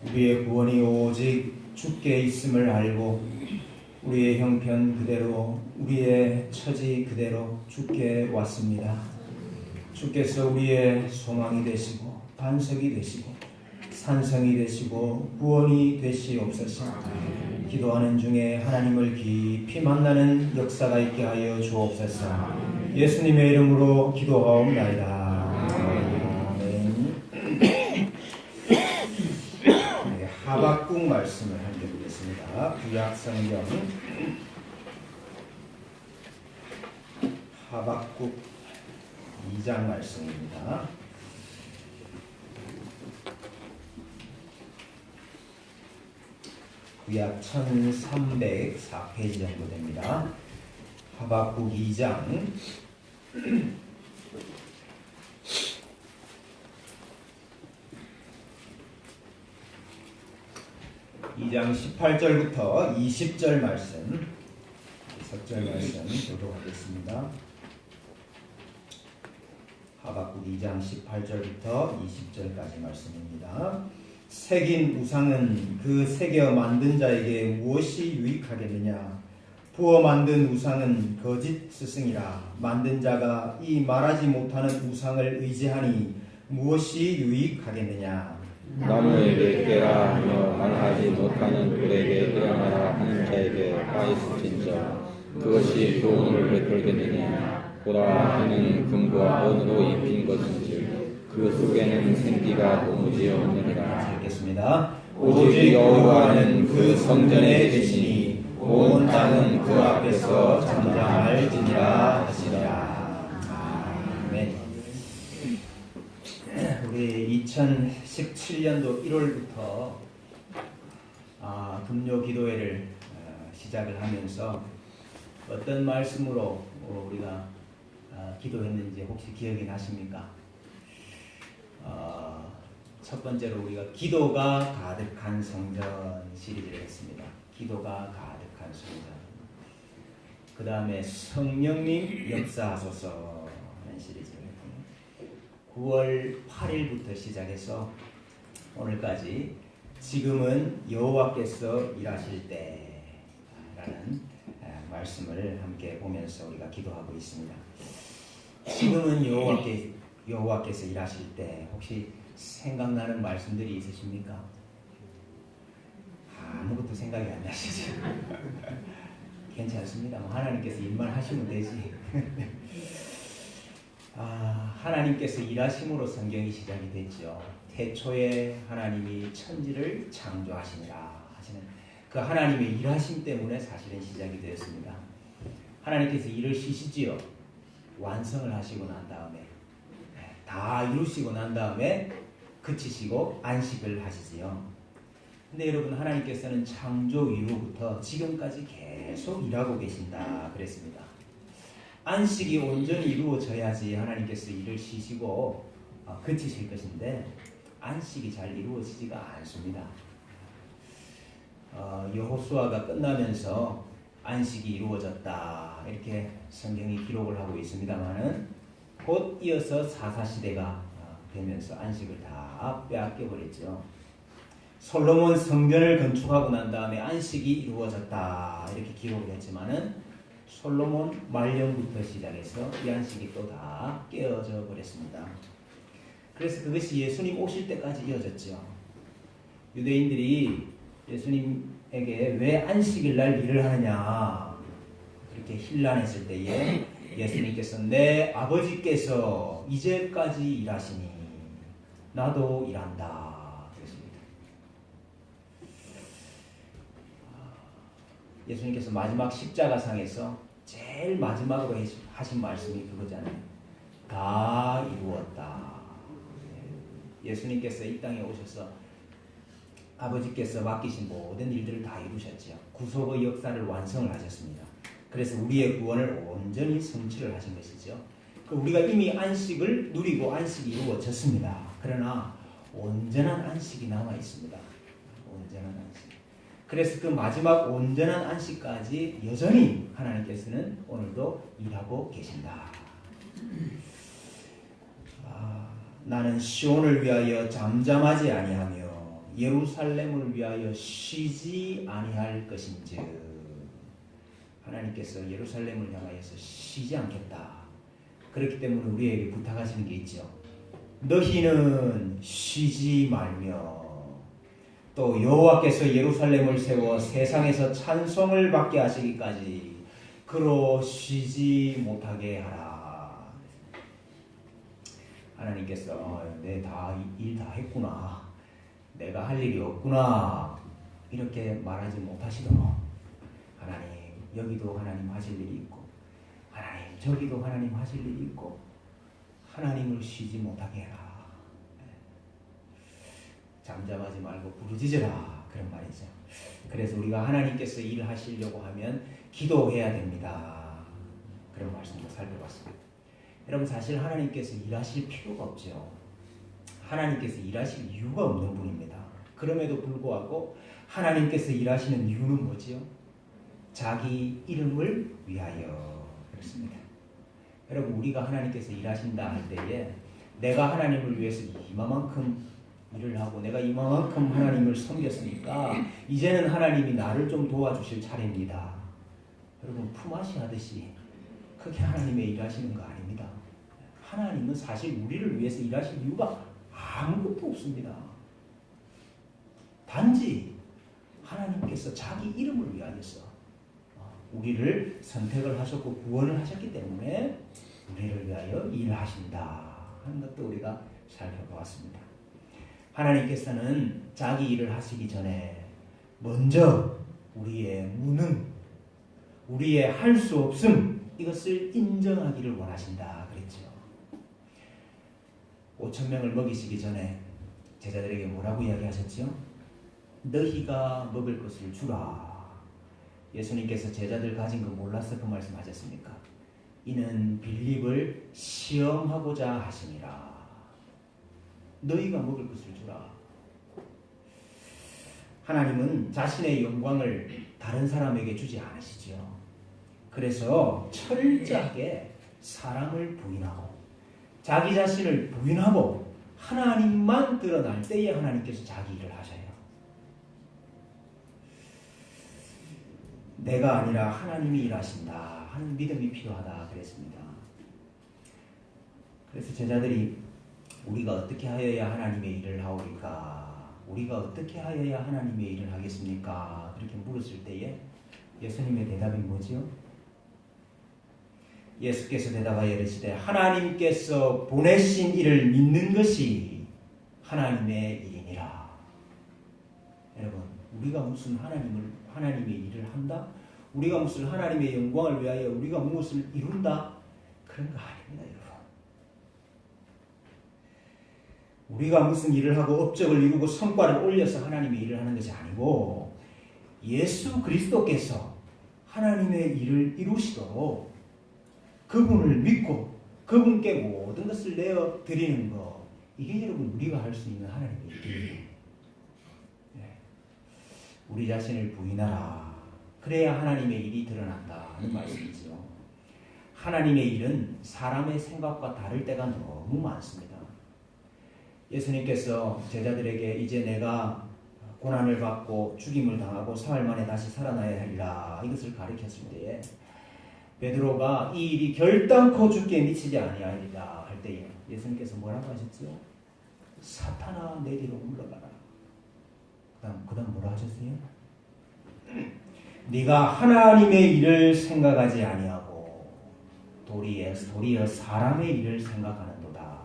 우리의 구원이 오직 주께 있음을 알고 우리의 형편 그대로 우리의 처지 그대로 주께 왔습니다. 주께서 우리의 소망이 되시고 반석이 되시고 산성이 되시고 구원이 되시옵소서. 기도하는 중에 하나님을 깊이 만나는 역사가 있게 하여 주옵소서. 예수님의 이름으로 기도하옵나이다. 하박국 말씀을 함께 보겠습니다. 구약성경 하박국 2장 말씀입니다. 구약 1304페이지 정도 됩니다. 하박국 2장 2장 18절부터 20절 말씀, 석절 말씀 보도록 하겠습니다. 하박국 2장 18절부터 20절까지 말씀입니다. 새긴 우상은 그 새겨 만든 자에게 무엇이 유익하겠느냐? 부어 만든 우상은 거짓 스승이라. 만든 자가 이 말하지 못하는 우상을 의지하니 무엇이 유익하겠느냐? 나무에게 깨라 하며 말하지 못하는 돌에게 깨어나라 하는 자에게 빠있을진저 그것이 교훈을 베풀겠느냐? 보라, 그는 금과 은으로 입힌 것인지 그 속에는 생기가 도무지 없느니라. 읽겠습니다. 오직 여호와는 그 성전에 계시니 온 땅은 그 앞에서 잠잠할지니라 하시니라. 아멘. 우리 2017년도 1월부터 금요 기도회를 시작을 하면서 어떤 말씀으로 우리가 기도했는지 혹시 기억이 나십니까? 첫 번째로 우리가 기도가 가득한 성전 시리즈를 했습니다. 기도가 가득한 성전. 그 다음에 성령님 역사하소서 하는 시리즈를 했고 9월 8일부터 시작해서 오늘까지 지금은 여호와께서 일하실 때라는 말씀을 함께 보면서 우리가 기도하고 있습니다. 지금은 여호와께서 일하실 때 혹시 생각나는 말씀들이 있으십니까? 아무것도 생각이 안 나시죠? 괜찮습니다. 하나님께서 일만 하시면 되지. 하나님께서 일하심으로 성경이 시작이 됐죠. 태초에 하나님이 천지를 창조하시니라 하시는 그 하나님의 일하심 때문에 사실은 시작이 되었습니다. 하나님께서 일을 쉬시지요. 완성을 하시고 난 다음에 다 이루시고 난 다음에 그치시고 안식을 하시지요. 근데 여러분, 하나님께서는 창조 이후부터 지금까지 계속 일하고 계신다 그랬습니다. 안식이 온전히 이루어져야지 하나님께서 일을 쉬시고 그치실 것인데 안식이 잘 이루어지지가 않습니다. 여호수아가 끝나면서 안식이 이루어졌다 이렇게 성경이 기록을 하고 있습니다만은 곧 이어서 사사시대가 되면서 안식을 다 빼앗겨 버렸죠. 솔로몬 성전을 건축하고 난 다음에 안식이 이루어졌다 이렇게 기록을 했지만은 솔로몬 말년부터 시작해서 이 안식이 또 다 깨어져 버렸습니다. 그래서 그것이 예수님 오실 때까지 이어졌죠. 유대인들이 예수님에게 왜 안식일 날 일을 하느냐 그렇게 힐난했을 때에 예수님께서 내 아버지께서 이제까지 일하시니 나도 일한다 그랬습니다. 예수님께서 마지막 십자가상에서 제일 마지막으로 하신 말씀이 그거잖아요. 다 이루었다. 예수님께서 이 땅에 오셔서 아버지께서 맡기신 모든 일들을 다 이루셨죠. 구속의 역사를 완성을 하셨습니다. 그래서 우리의 구원을 온전히 성취를 하신 것이죠. 우리가 이미 안식을 누리고 안식이 이루어졌습니다. 그러나 온전한 안식이 남아 있습니다. 온전한 안식. 그래서 그 마지막 온전한 안식까지 여전히 하나님께서는 오늘도 일하고 계신다. 나는 시온을 위하여 잠잠하지 아니하며 예루살렘을 위하여 쉬지 아니할 것인즉 하나님께서 예루살렘을 향하여서 쉬지 않겠다. 그렇기 때문에 우리에게 부탁하시는 게 있죠. 너희는 쉬지 말며 또 여호와께서 예루살렘을 세워 세상에서 찬송을 받게 하시기까지 그로 쉬지 못하게 하라. 하나님께서 내 일 다 했구나, 내가 할 일이 없구나 이렇게 말하지 못하시도록 하나님 여기도 하나님 하실 일이 있고 하나님 저기도 하나님 하실 일이 있고 하나님을 쉬지 못하게 해라. 잠잠하지 말고 부르짖으라 그런 말이죠. 그래서 우리가 하나님께서 일을 하시려고 하면 기도해야 됩니다. 그런 말씀도 살펴봤습니다. 여러분 사실 하나님께서 일하실 필요가 없죠. 하나님께서 일하실 이유가 없는 분입니다. 그럼에도 불구하고 하나님께서 일하시는 이유는 뭐지요? 자기 이름을 위하여 그렇습니다. 여러분 우리가 하나님께서 일하신다 할 때에 내가 하나님을 위해서 이만큼 일을 하고 내가 이만큼 하나님을 섬겼으니까 이제는 하나님이 나를 좀 도와주실 차례입니다. 여러분 품앗이 하듯이 그렇게 하나님의 일하시는 거 아닙니다. 하나님은 사실 우리를 위해서 일하실 이유가 아무것도 없습니다. 단지 하나님께서 자기 이름을 위하여서 우리를 선택을 하셨고 구원을 하셨기 때문에 우리를 위하여 일하신다 하는 것도 우리가 살펴보았습니다. 하나님께서는 자기 일을 하시기 전에 먼저 우리의 무능, 우리의 할 수 없음 이것을 인정하기를 원하신다 그랬죠. 5,000명을 먹이시기 전에 제자들에게 뭐라고 이야기하셨죠? 너희가 먹을 것을 주라. 예수님께서 제자들 가진 거 몰라서 그 말씀하셨습니까? 이는 빌립을 시험하고자 하심이라. 너희가 먹을 것을 주라. 하나님은 자신의 영광을 다른 사람에게 주지 않으시죠. 그래서 철저하게 사람을 부인하고 자기 자신을 부인하고 하나님만 드러날 때에 하나님께서 자기 일을 하셔요. 내가 아니라 하나님이 일하신다 하는 믿음이 필요하다 그랬습니다. 그래서 제자들이 우리가 어떻게 하여야 하나님의 일을 하오리까? 우리가 어떻게 하여야 하나님의 일을 하겠습니까? 그렇게 물었을 때에 예수님의 대답이 뭐지요? 예수께서 대답하여 이르시되 하나님께서 보내신 이를 믿는 것이 하나님의 일이니라. 여러분 우리가 무슨 하나님의 일을 한다? 우리가 무슨 하나님의 영광을 위하여 우리가 무엇을 이룬다? 그런 거 아닙니다, 여러분. 우리가 무슨 일을 하고 업적을 이루고 성과를 올려서 하나님의 일을 하는 것이 아니고 예수 그리스도께서 하나님의 일을 이루시도록 그분을 믿고 그분께 모든 것을 내어 드리는 것, 이게 여러분 우리가 할 수 있는 하나님의 일이에요. 우리 자신을 부인하라. 그래야 하나님의 일이 드러난다 하는 말씀이죠. 하나님의 일은 사람의 생각과 다를 때가 너무 많습니다. 예수님께서 제자들에게 이제 내가 고난을 받고 죽임을 당하고 사흘 만에 다시 살아나야 하리라 이것을 가르쳤을 때에 베드로가 이 일이 결단코 죽게 미치지 아니하리라 할 때에 예수님께서 뭐라고 하셨죠? 사탄아 내 뒤로 물러가라. 그 다음 뭐라 하셨어요? 네가 하나님의 일을 생각하지 아니하고 도리어 사람의 일을 생각하는도다.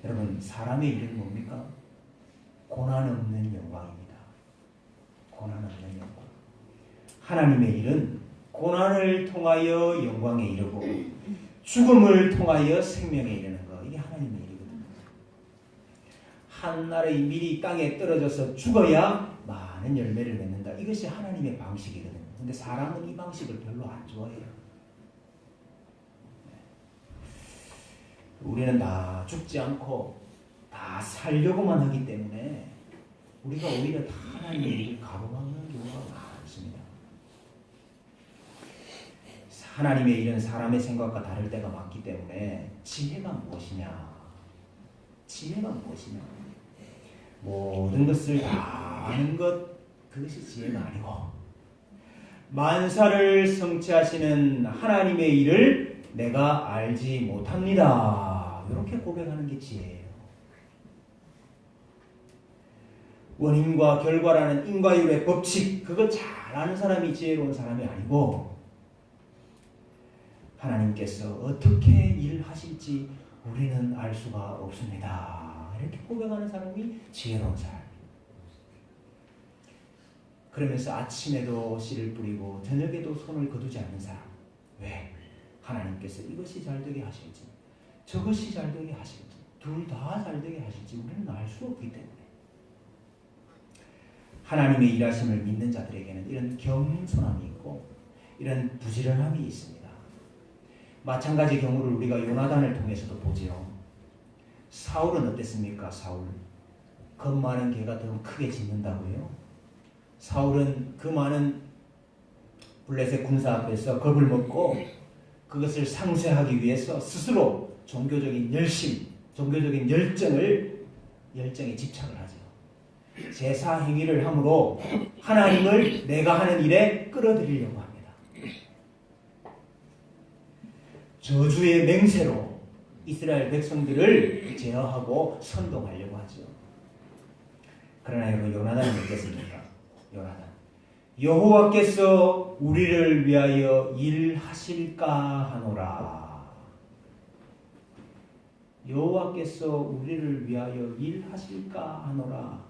여러분 사람의 일은 뭡니까? 고난 없는 영광입니다. 고난 없는 영광. 하나님의 일은 고난을 통하여 영광에 이르고 죽음을 통하여 생명에 이르는 것, 이게 하나님의 일이거든요. 한 알의 밀이 땅에 떨어져서 죽어야 많은 열매를 맺는다. 이것이 하나님의 방식이거든요. 근데 사람은 이 방식을 별로 안 좋아해요. 우리는 다 죽지 않고 다 살려고만 하기 때문에 우리가 오히려 다 하나님의 일을 가로막는 경우가 많습니다. 하나님의 일은 사람의 생각과 다를 때가 많기 때문에 지혜가 무엇이냐? 지혜가 무엇이냐? 모든 것을 다 아는 것, 그것이 지혜가 아니고 만사를 성취하시는 하나님의 일을 내가 알지 못합니다. 이렇게 고백하는 게 지혜예요. 원인과 결과라는 인과율의 법칙, 그거 잘 아는 사람이 지혜로운 사람이 아니고 하나님께서 어떻게 일하실지 우리는 알 수가 없습니다. 이렇게 고백하는 사람이 지혜로운 사람. 그러면서 아침에도 씨를 뿌리고 저녁에도 손을 거두지 않는 사람. 왜? 하나님께서 이것이 잘되게 하실지 저것이 잘되게 하실지 둘 다 잘되게 하실지 우리는 알 수 없기 때문에 하나님의 일하심을 믿는 자들에게는 이런 겸손함이 있고 이런 부지런함이 있습니다. 마찬가지 경우를 우리가 요나단을 통해서도 보지요. 사울은 어땠습니까? 사울. 겁 많은 개가 더 크게 짖는다고요. 사울은 그 많은 블레셋 군사 앞에서 겁을 먹고 그것을 상쇄하기 위해서 스스로 종교적인 열심, 종교적인 열정에 집착을 하죠. 제사 행위를 함으로 하나님을 내가 하는 일에 끌어들이려고 합니다. 저주의 맹세로 이스라엘 백성들을 제어하고 선동하려고 하죠. 그러나 여러분 요나단은 어땠습니까? 요나단. 여호와께서 우리를 위하여 일하실까 하노라. 여호와께서 우리를 위하여 일하실까 하노라.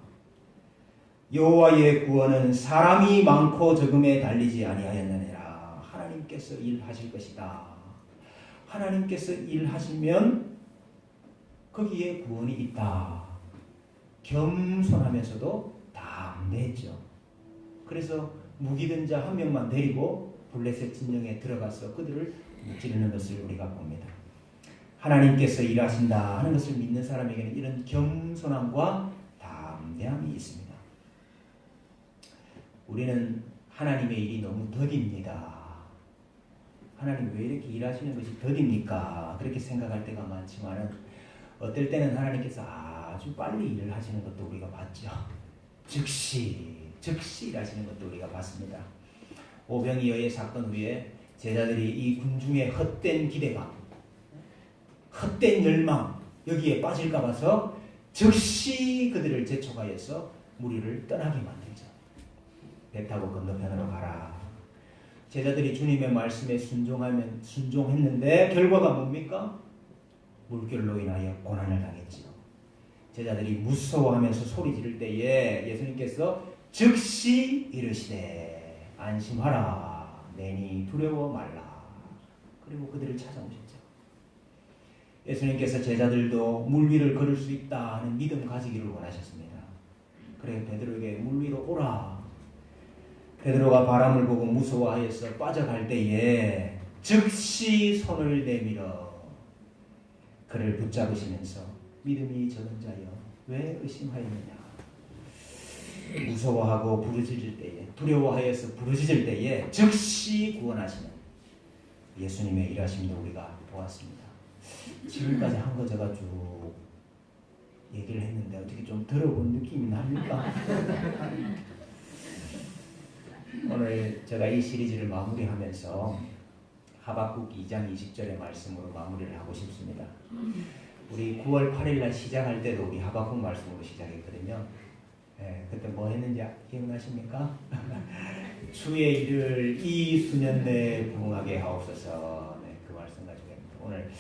여호와의 구원은 사람이 많고 적음에 달리지 아니하였느니라. 하나님께서 일하실 것이다. 하나님께서 일하시면 거기에 구원이 있다. 겸손하면서도 담대했죠. 그래서 무기든 자 한 명만 데리고 블레셋 진영에 들어가서 그들을 무찌르는 것을 우리가 봅니다. 하나님께서 일하신다 하는 것을 믿는 사람에게는 이런 겸손함과 담대함이 있습니다. 우리는 하나님의 일이 너무 더딥니다. 하나님 왜 이렇게 일하시는 것이 더딥니까? 그렇게 생각할 때가 많지만 어떨 때는 하나님께서 아주 빨리 일을 하시는 것도 우리가 봤죠. 즉시 일하시는 것도 우리가 봤습니다. 오병이어의 사건 후에 제자들이 이 군중의 헛된 기대감, 헛된 열망 여기에 빠질까 봐서 즉시 그들을 재촉하여서 무리를 떠나게 만들죠. 배 타고 건너편으로 가라. 제자들이 주님의 말씀에 순종했는데 결과가 뭡니까? 물결로 인하여 고난을 당했지요. 제자들이 무서워하면서 소리 지를 때에 예수님께서 즉시 이르시되 안심하라 내니 두려워 말라. 그리고 그들을 찾아오셨죠. 예수님께서 제자들도 물 위를 걸을 수 있다 하는 믿음 가지기를 원하셨습니다. 그래 베드로에게 물 위로 오라. 베드로가 바람을 보고 무서워하여서 빠져갈 때에 즉시 손을 내밀어 그를 붙잡으시면서 믿음이 적은 자여 왜 의심하였느냐. 무서워하고 부르짖을 때에 두려워하여서 부르짖을 때에 즉시 구원하시는 예수님의 일하심도 우리가 보았습니다. 지금까지 한 거 제가 쭉 얘기를 했는데 어떻게 좀 들어본 느낌이 납니까? 오늘 제가 이 시리즈를 마무리하면서 하박국 2장 20절의 말씀으로 마무리를 하고 싶습니다. 우리 9월 8일 날 시작할 때도 우리 하박국 말씀으로 시작했거든요. 네, 그때 뭐 했는지 기억나십니까? 주의 일을 이 수년 내에 부응하게 하옵소서. 네, 그 말씀 가지고 합니다. 오늘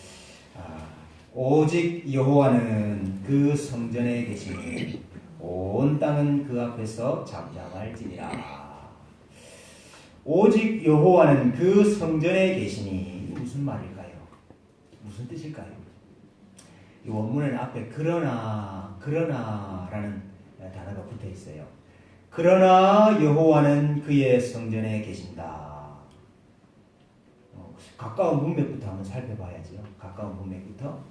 오직 여호와는 그 성전에 계시니 온 땅은 그 앞에서 잠잠할지니라. 오직 여호와는 그 성전에 계시니 무슨 말일까요? 무슨 뜻일까요? 이 원문은 앞에 그러나라는 단어가 붙어 있어요. 그러나 여호와는 그의 성전에 계신다. 가까운 문맥부터 한번 살펴봐야죠. 가까운 문맥부터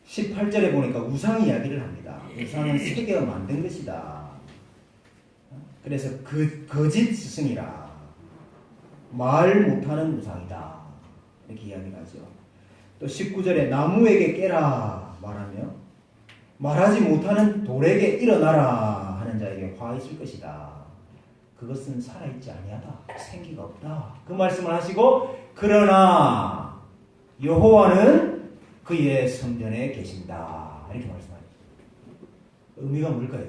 18절에 보니까 우상 이야기를 합니다. 우상은 세계가 만든 것이다. 그래서 그 거짓 스승이라 말 못하는 우상이다. 이렇게 이야기를 하죠. 또 19절에 나무에게 깨라 말하며 말하지 못하는 돌에게 일어나라 하는 자에게 화 있을 것이다. 그것은 살아있지 아니하다. 생기가 없다. 그 말씀을 하시고 그러나 여호와는 그의 성전에 계신다. 이렇게 말씀합니다. 의미가 뭘까요?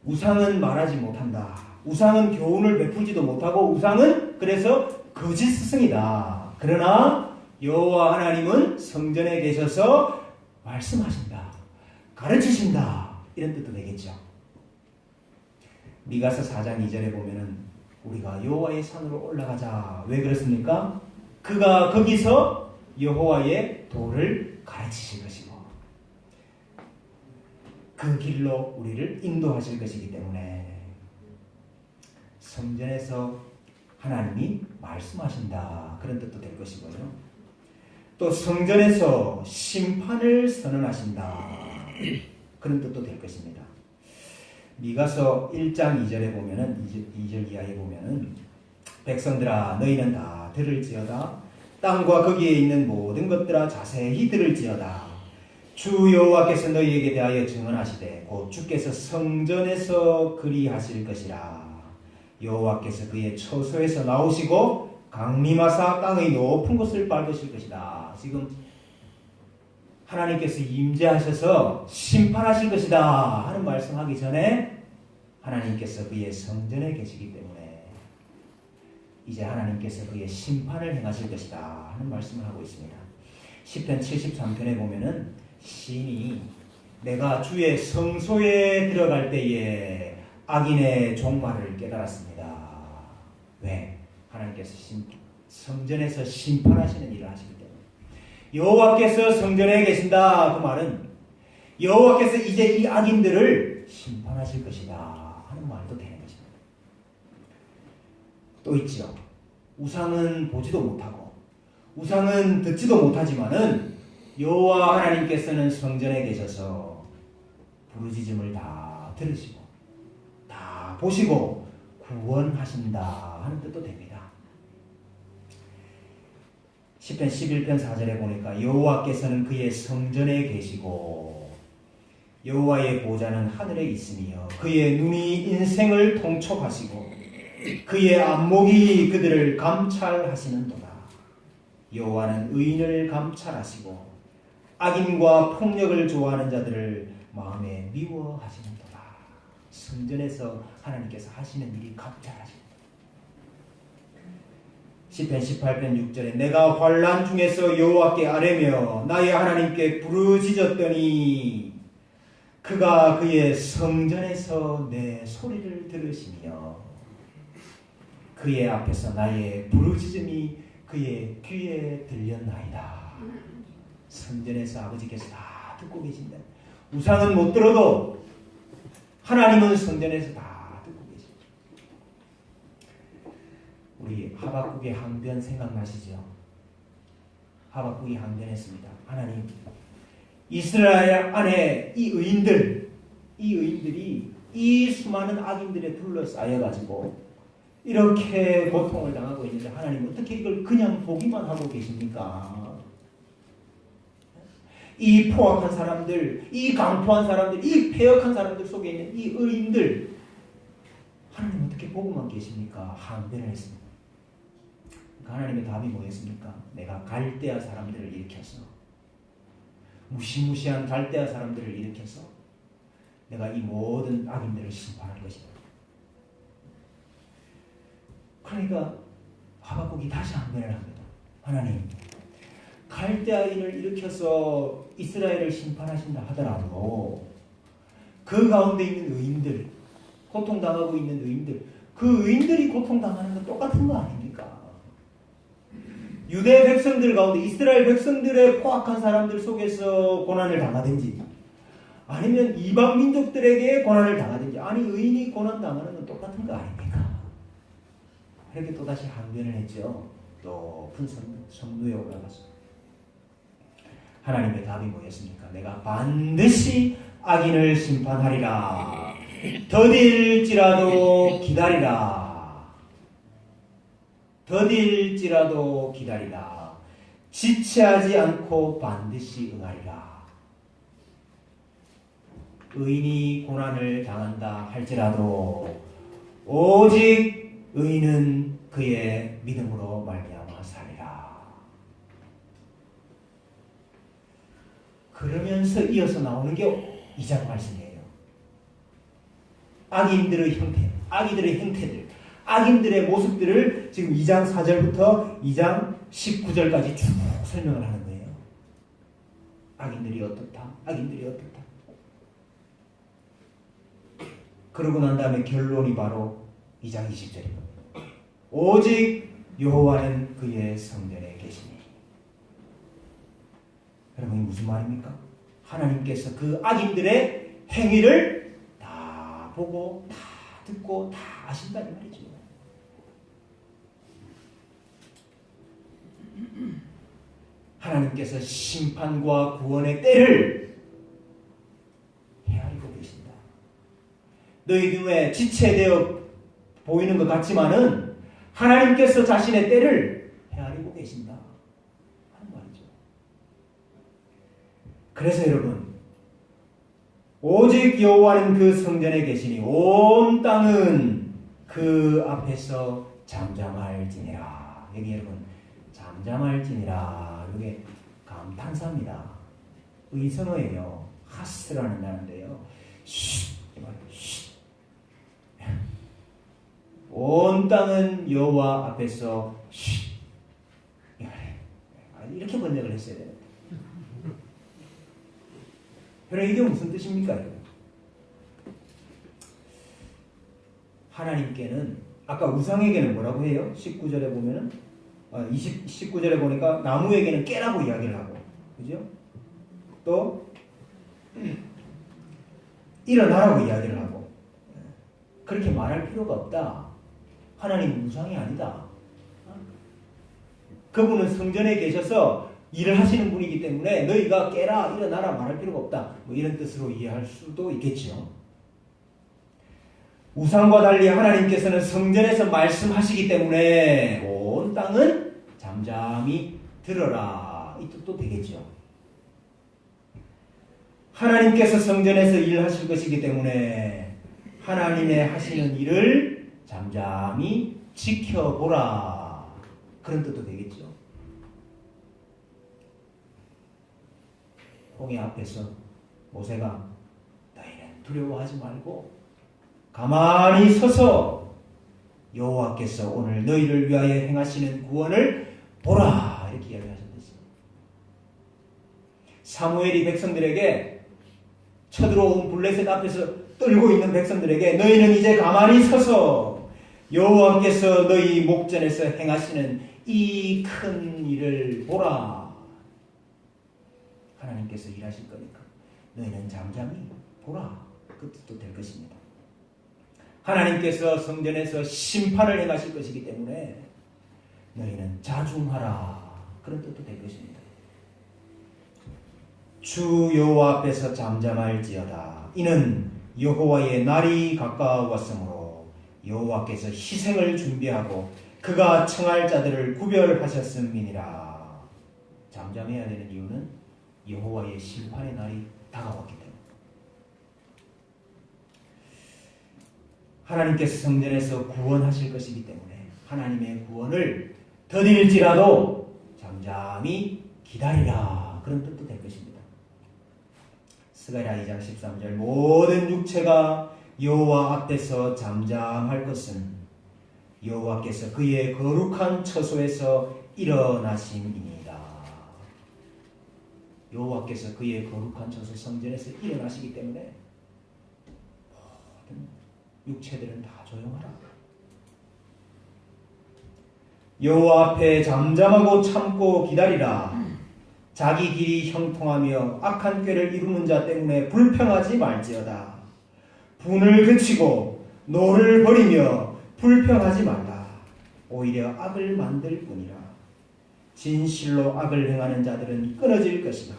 우상은 말하지 못한다. 우상은 교훈을 베풀지도 못하고 우상은 그래서 거짓 스승이다. 그러나 여호와 하나님은 성전에 계셔서 말씀하신다. 가르치신다. 이런 뜻도 되겠죠. 미가서 4장 2절에 보면은 우리가 여호와의 산으로 올라가자. 왜 그렇습니까? 그가 거기서 여호와의 도를 가르치실 것이고 그 길로 우리를 인도하실 것이기 때문에 성전에서 하나님이 말씀하신다. 그런 뜻도 될 것이고요. 또 성전에서 심판을 선언하신다. 그런 뜻도 될 것입니다. 미가서 1장 2절에 보면은 2절 이하에 보면은 백성들아 너희는 다 들을지어다. 땅과 거기에 있는 모든 것들아 자세히 들을지어다. 주 여호와께서 너희에게 대하여 증언하시되 곧 주께서 성전에서 그리하실 것이라. 여호와께서 그의 처소에서 나오시고 강림하사 땅의 높은 곳을 밟으실 것이다. 지금 하나님께서 임재하셔서 심판하실 것이다 하는 말씀하기 전에 하나님께서 그의 성전에 계시기 때문에 이제 하나님께서 그의 심판을 행하실 것이다 하는 말씀을 하고 있습니다. 시편 73편에 보면은 시인이 내가 주의 성소에 들어갈 때에 악인의 종말을 깨달았습니다. 왜? 하나님께서 성전에서 심판하시는 일을 하시기 때문에. 여호와께서 성전에 계신다. 그 말은 여호와께서 이제 이 악인들을 심판하실 것이다 하는 말도 되는 것입니다. 또 있죠. 우상은 보지도 못하고 우상은 듣지도 못하지만은 여호와 하나님께서는 성전에 계셔서 부르짖음을 다 들으시고 다 보시고 구원하신다 하는 뜻도 됩니다. 시편 11편 4절에 보니까 여호와께서는 그의 성전에 계시고 여호와의 보좌는 하늘에 있으며 그의 눈이 인생을 통촉하시고 그의 안목이 그들을 감찰하시는도다. 여호와는 의인을 감찰하시고 악인과 폭력을 좋아하는 자들을 마음에 미워하시는도다. 성전에서 하나님께서 하시는 일이 감찰하십니다. 시편 18편 6절에 내가 환난 중에서 여호와께 아뢰며 나의 하나님께 부르짖었더니 그가 그의 성전에서 내 소리를 들으시며 그의 앞에서 나의 부르짖음이 그의 귀에 들렸나이다. 성전에서 아버지께서 다 듣고 계신다. 우상은 못 들어도 하나님은 성전에서 다 듣고 계십니다. 우리 하박국의 항변 생각나시죠? 하박국이 항변했습니다. 하나님, 이스라엘 안에 이 의인들이 이 수많은 악인들에 둘러싸여가지고 이렇게 고통을 당하고 있는데 하나님 어떻게 이걸 그냥 보기만 하고 계십니까? 이 포악한 사람들, 이 강포한 사람들, 이 패역한 사람들 속에 있는 이 의인들 하나님 어떻게 보고만 계십니까? 항변을 했습니다. 그러니까 하나님의 답이 뭐였습니까? 내가 갈대아 사람들을 일으켜서 무시무시한 갈대아 사람들을 일으켜서 내가 이 모든 악인들을 심판할 것이다. 그러니까 하박국이 다시 항변을 합니다. 하나님, 갈대아인을 일으켜서 이스라엘을 심판하신다 하더라도 그 가운데 있는 의인들, 고통당하고 있는 의인들, 그 의인들이 고통당하는 건 똑같은 거 아닙니까? 유대 백성들 가운데 이스라엘 백성들의 포악한 사람들 속에서 고난을 당하든지 아니면 이방 민족들에게 고난을 당하든지 아니 의인이 고난당하는 건 똑같은 거 아닙니까? 이렇게 또다시 항변을 했죠. 높은 성루에 올라가서 하나님의 답이 뭐였습니까? 내가 반드시 악인을 심판하리라. 더딜지라도 기다리라. 더딜지라도 기다리라. 지체하지 않고 반드시 응하리라. 의인이 고난을 당한다 할지라도 오직 의인은 그의 믿음으로 말미암아 살리라. 그러면서 이어서 나오는 게 2장 말씀이에요. 악인들의 형태, 악인들의 형태들, 악인들의 모습들을 지금 2장 4절부터 2장 19절까지 쭉 설명을 하는 거예요. 악인들이 어떻다, 악인들이 어떻다. 그러고 난 다음에 결론이 바로 2장 20절입니다. 오직 여호와는 그의 성전에 계시니. 여러분, 무슨 말입니까? 하나님께서 그 악인들의 행위를 다 보고 다 듣고 다 아신다는 말이죠. 하나님께서 심판과 구원의 때를 헤아리고 계신다. 너희 눈에 지체되어 보이는 것 같지만은 하나님께서 자신의 때를 헤아리고 계신다 하는 말이죠. 그래서 여러분, 오직 여호와는 그 성전에 계시니 온 땅은 그 앞에서 잠잠할지니라. 여기 여러분, 잠잠할지니라, 이게 감탄사입니다. 의성어예요. 하스라는 단어인데요. 온 땅은 여호와 앞에서 이렇게 번역을 했어야 돼요. 여러분, 이게 무슨 뜻입니까? 하나님께는, 아까 우상에게는 뭐라고 해요? 19절에 보면은 19절에 보니까 나무에게는 깨라고 이야기를 하고, 그죠? 또 일어나라고 이야기를 하고. 그렇게 말할 필요가 없다. 하나님은 우상이 아니다. 그분은 성전에 계셔서 일을 하시는 분이기 때문에 너희가 깨라, 일어나라 말할 필요가 없다. 뭐 이런 뜻으로 이해할 수도 있겠죠. 우상과 달리 하나님께서는 성전에서 말씀하시기 때문에 온 땅은 잠잠히 들어라, 이 뜻도 되겠죠. 하나님께서 성전에서 일하실 것이기 때문에 하나님의 하시는 일을 잠잠히 지켜보라, 그런 뜻도 되겠죠. 홍해 앞에서 모세가 너희는 두려워하지 말고 가만히 서서 여호와께서 오늘 너희를 위하여 행하시는 구원을 보라, 이렇게 이야기하셨습니다. 사무엘이 백성들에게, 쳐들어온 블레셋 앞에서 떨고 있는 백성들에게 너희는 이제 가만히 서서 여호와께서 너희 목전에서 행하시는 이 큰 일을 보라. 하나님께서 일하실 거니까 너희는 잠잠히 보라, 그 뜻도 될 것입니다. 하나님께서 성전에서 심판을 행하실 것이기 때문에 너희는 자중하라, 그런 뜻도 될 것입니다. 주 여호와 앞에서 잠잠할지어다. 이는 여호와의 날이 가까웠으므로 여호와께서 희생을 준비하고 그가 청할 자들을 구별하셨음이니라. 잠잠해야 되는 이유는 여호와의 심판의 날이 다가왔기 때문에. 하나님께서 성전에서 구원하실 것이기 때문에 하나님의 구원을 더딜지라도 잠잠히 기다리라, 그런 뜻도 될 것입니다. 스가랴 2장 13절, 모든 육체가 여호와 앞에서 잠잠할 것은 여호와께서 그의 거룩한 처소에서 일어나심이니이다. 여호와께서 그의 거룩한 처소 성전에서 일어나시기 때문에 모든 육체들은 다 조용하라. 여호와 앞에 잠잠하고 참고 기다리라. 자기 길이 형통하며 악한 꾀를 이루는 자 때문에 불평하지 말지어다. 분을 그치고 노를 버리며 불평하지 말라. 오히려 악을 만들 뿐이라. 진실로 악을 행하는 자들은 끊어질 것이나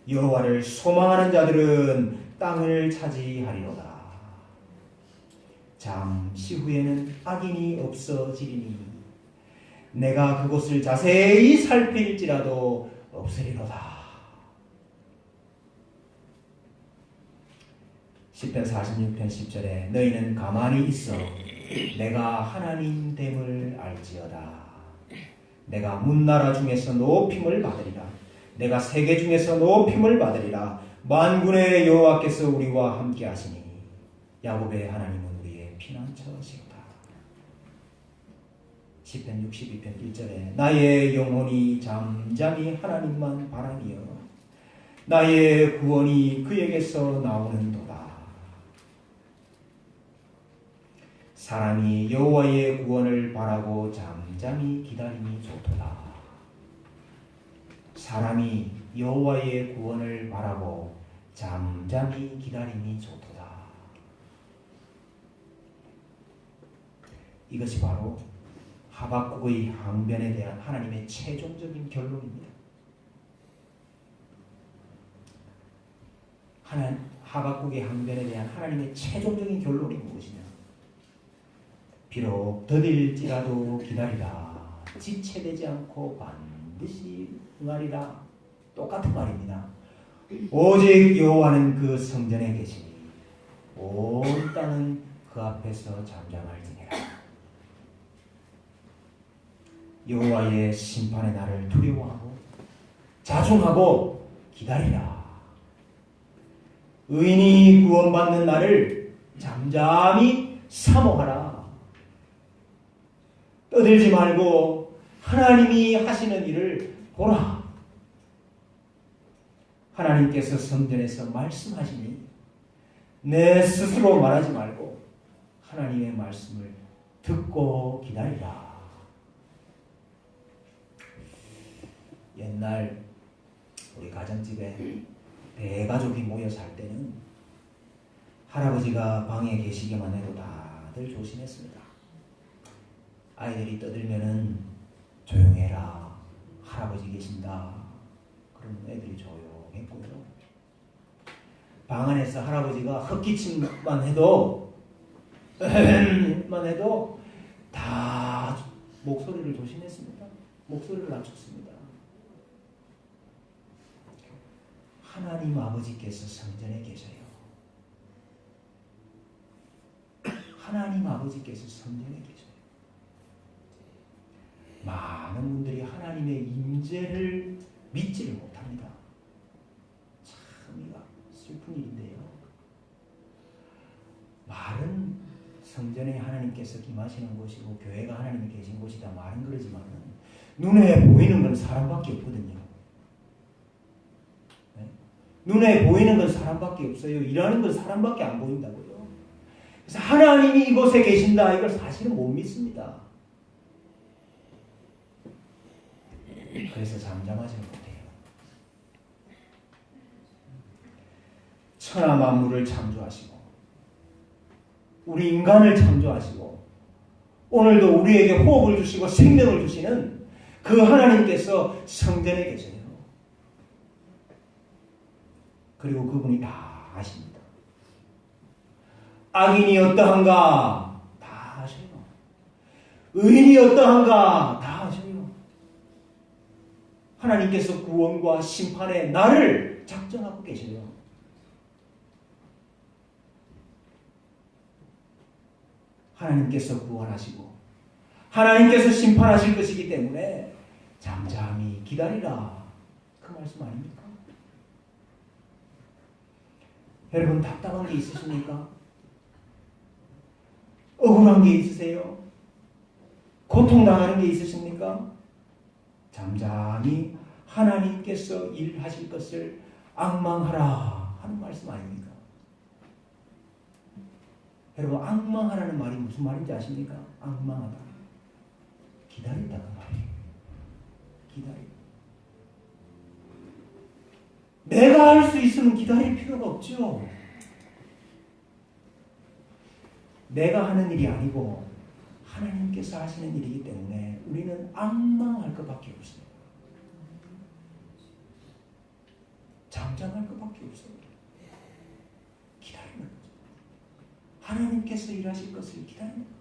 여호와를 소망하는 자들은 땅을 차지하리로다. 잠시 후에는 악인이 없어지리니 내가 그곳을 자세히 살필지라도 없으리로다. 시편 46편 10절에 너희는 가만히 있어 내가 하나님 됨을 알지어다. 내가 문나라 중에서 높임을 받으리라. 내가 세계 중에서 높임을 받으리라. 만군의 여호와께서 우리와 함께 하시니 야곱의 하나님은 우리의 피난처시로다. 시편 62편 1절에 나의 영혼이 잠잠히 하나님만 바라며 나의 구원이 그에게서 나오는도다. 사람이 여호와의 구원을 바라고 잠잠히 기다림이 좋도다. 사람이 여호와의 구원을 바라고 잠잠히 기다림이 좋도다. 이것이 바로 하박국의 항변에 대한 하나님의 최종적인 결론입니다. 하박국의 항변에 대한 하나님의 최종적인 결론이 무엇이냐? 비록 더딜지라도 기다리라. 지체되지 않고 반드시 응하리라. 똑같은 말입니다. 오직 여호와는 그 성전에 계시니 온 땅은 그 앞에서 잠잠할지니라. 여호와의 심판의 날을 두려워하고 자중하고 기다리라. 의인이 구원받는 날을 잠잠히 사모하라. 떠들지 말고 하나님이 하시는 일을 보라. 하나님께서 성전에서 말씀하시니 내 스스로 말하지 말고 하나님의 말씀을 듣고 기다리라. 옛날 우리 가정집에 대가족이 모여 살 때는 할아버지가 방에 계시기만 해도 다들 조심했습니다. 아이들이 떠들면은 조용해라. 할아버지 계신다. 그러면 애들이 조용했고요. 방 안에서 할아버지가 헛기침만 해도 다 목소리를 조심했습니다. 목소리를 낮췄습니다. 하나님 아버지께서 성전에 계셔요. 하나님 아버지께서 성전에 계셔요. 많은 분들이 하나님의 임재를 믿지를 못합니다. 참 이거 슬픈 일인데요. 말은 성전에 하나님께서 임하시는 곳이고 교회가 하나님이 계신 곳이다 말은 그러지만 눈에 보이는 건 사람밖에 없거든요. 네? 눈에 보이는 건 사람밖에 없어요. 일하는 건 사람밖에 안 보인다고요. 그래서 하나님이 이곳에 계신다 이걸 사실은 못 믿습니다. 그래서 잠잠하지 못해요. 천하 만물을 창조하시고 우리 인간을 창조하시고 오늘도 우리에게 호흡을 주시고 생명을 주시는 그 하나님께서 성전에 계세요. 그리고 그분이 다 아십니다. 악인이 어떠한가 다 아셔요. 의인이 어떠한가 다 아셔요. 하나님께서 구원과 심판의 날을 작정하고 계셔요. 하나님께서 구원하시고 하나님께서 심판하실 것이기 때문에 잠잠히 기다리라. 그 말씀 아닙니까? 여러분 답답한 게 있으십니까? 억울한 게 있으세요? 고통당하는 게 있으십니까? 잠잠히 하나님께서 일하실 것을 앙망하라 하는 말씀 아닙니까? 여러분 앙망하라는 말이 무슨 말인지 아십니까? 앙망하다. 기다린다 그 말이에요. 기다린다. 내가 할 수 있으면 기다릴 필요가 없죠. 내가 하는 일이 아니고 하나님께서 하시는 일이기 때문에 우리는 앙망할 것밖에 없습니다. 잠잠할 것밖에 없어요. 기다리는 거죠. 하나님께서 일하실 것을 기다리는 거죠.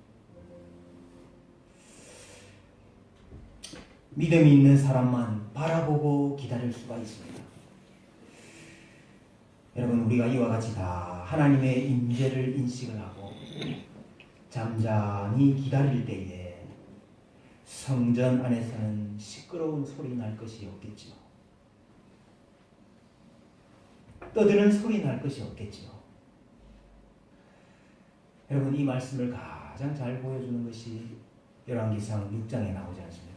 믿음이 있는 사람만 바라보고 기다릴 수가 있습니다. 여러분, 우리가 이와 같이 다 하나님의 임재를 인식을 하고 잠잠히 기다릴 때에 성전 안에서는 시끄러운 소리 날 것이 없겠지요. 떠드는 소리 날 것이 없겠지요. 여러분, 이 말씀을 가장 잘 보여주는 것이 열왕기상 6장에 나오지 않습니까?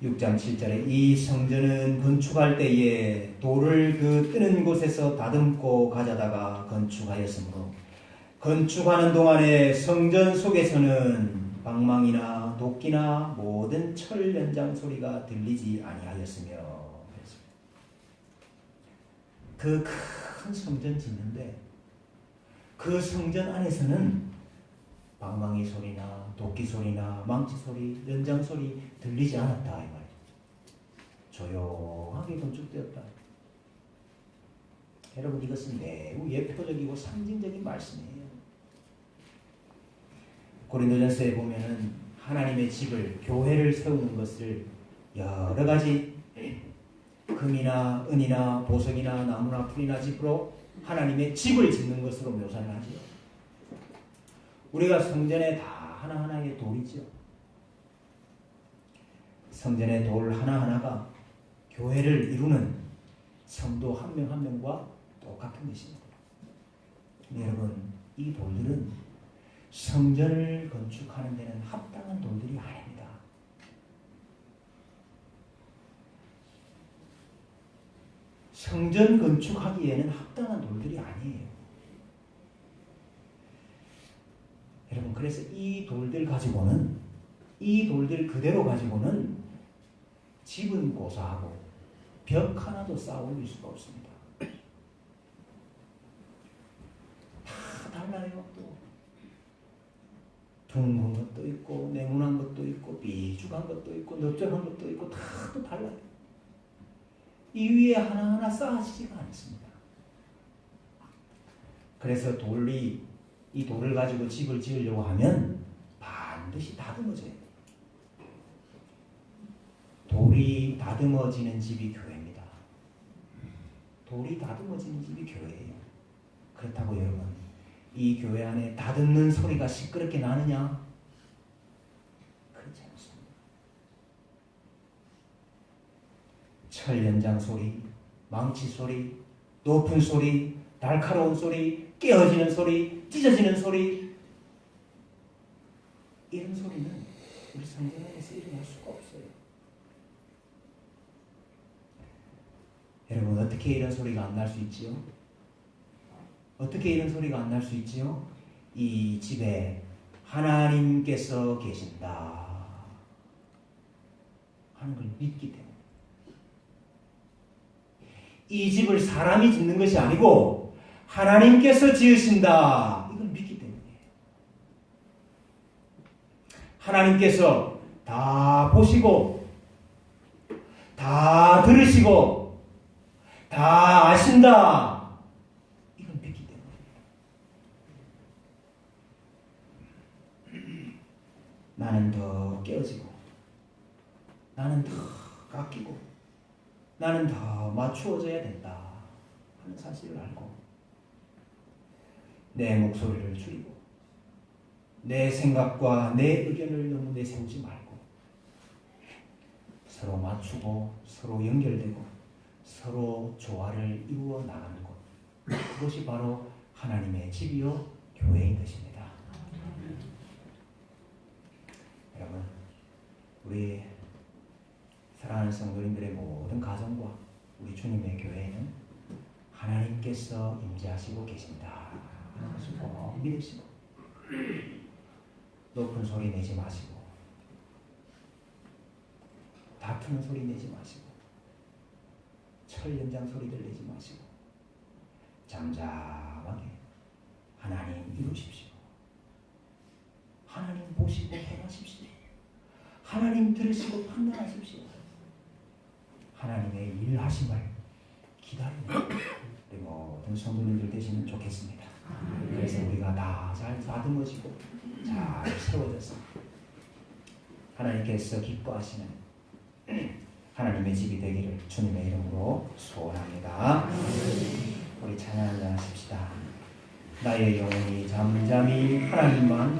6장 7절에 이 성전은 건축할 때에 돌을 그 뜨는 곳에서 다듬고 가져다가 건축하였으므로 건축하는 동안에 성전 속에서는 방망이나 도끼나 모든 철 연장 소리가 들리지 아니하였으며, 그 큰 성전 짓는데 그 성전 안에서는 방망이 소리나 도끼 소리나 망치 소리, 연장 소리 들리지 않았다 이 말이에요. 조용하게 건축되었다. 여러분, 이것은 매우 예표적이고 상징적인 말씀이에요. 고린도전서에 보면은 하나님의 집을, 교회를 세우는 것을 여러 가지 금이나 은이나 보석이나 나무나 풀이나 짚으로 하나님의 집을 짓는 것으로 묘사를 하지요. 우리가 성전에 다 하나하나의 돌이죠. 성전의 돌 하나하나가 교회를 이루는 성도 한 명 한 명과 똑같은 것입니다. 여러분, 이 돌들은 성전을 건축하는 데는 합당한 돌들이 아닙니다. 성전 건축하기에는 합당한 돌들이 아니에요. 여러분, 그래서 이 돌들 가지고는, 이 돌들 그대로 가지고는 집은 고사하고 벽 하나도 쌓아 올릴 수가 없습니다. 다 달라요. 또 둥근 것도 있고 네모난 것도 있고 삐죽한 것도 있고 넓적한 것도 있고 다 또 달라요. 이 위에 하나하나 쌓아지지가 않습니다. 그래서 이 돌을 가지고 집을 지으려고 하면 반드시 다듬어져야 돼요. 돌이 다듬어지는 집이 교회입니다. 돌이 다듬어지는 집이 교회예요. 그렇다고 여러분, 이 교회 안에 다듬는 소리가 시끄럽게 나느냐? 그렇지 않습니다. 철 연장 소리, 망치 소리, 높은 소리, 날카로운 소리, 깨어지는 소리, 찢어지는 소리, 이런 소리는 우리 성전 안에서 일어날 수가 없어요. 여러분, 어떻게 이런 소리가 안 날 수 있지요? 어떻게 이런 소리가 안 날 수 있지요? 이 집에 하나님께서 계신다 하는 걸 믿기 때문에. 이 집을 사람이 짓는 것이 아니고 하나님께서 지으신다, 이걸 믿기 때문이에요. 하나님께서 다 보시고 다 들으시고 다 아신다, 이걸 믿기 때문이에요. 나는 더 깨어지고 나는 더 깎이고 나는 더 맞추어져야 된다 하는 사실을 알고 내 목소리를 줄이고 내 생각과 내 의견을 너무 내세우지 말고 서로 맞추고 서로 연결되고 서로 조화를 이루어 나가는 것, 그것이 바로 하나님의 집이요 교회인 것입니다. 여러분, 우리 사랑하는 성도님들의 모든 가정과 우리 주님의 교회에는 하나님께서 임재하시고 계신다 하는 것을 꼭 믿으시고 높은 소리 내지 마시고 다투는 소리 내지 마시고 철 연장 소리들 내지 마시고 잠잠하게 하나님 이루십시오. 하나님 보시고 행하십시오. 하나님 들으시고 판단하십시오. 하나님의 일하심을 기다리는 우리 모든 성도님들 되시면 좋겠습니다. 그래서 우리가 다 잘 다듬어지고 잘 세워져서 하나님께서 기뻐하시는 하나님의 집이 되기를 주님의 이름으로 소원합니다. 우리 찬양 한잔 하십시다. 나의 영혼이 잠잠히 하나님만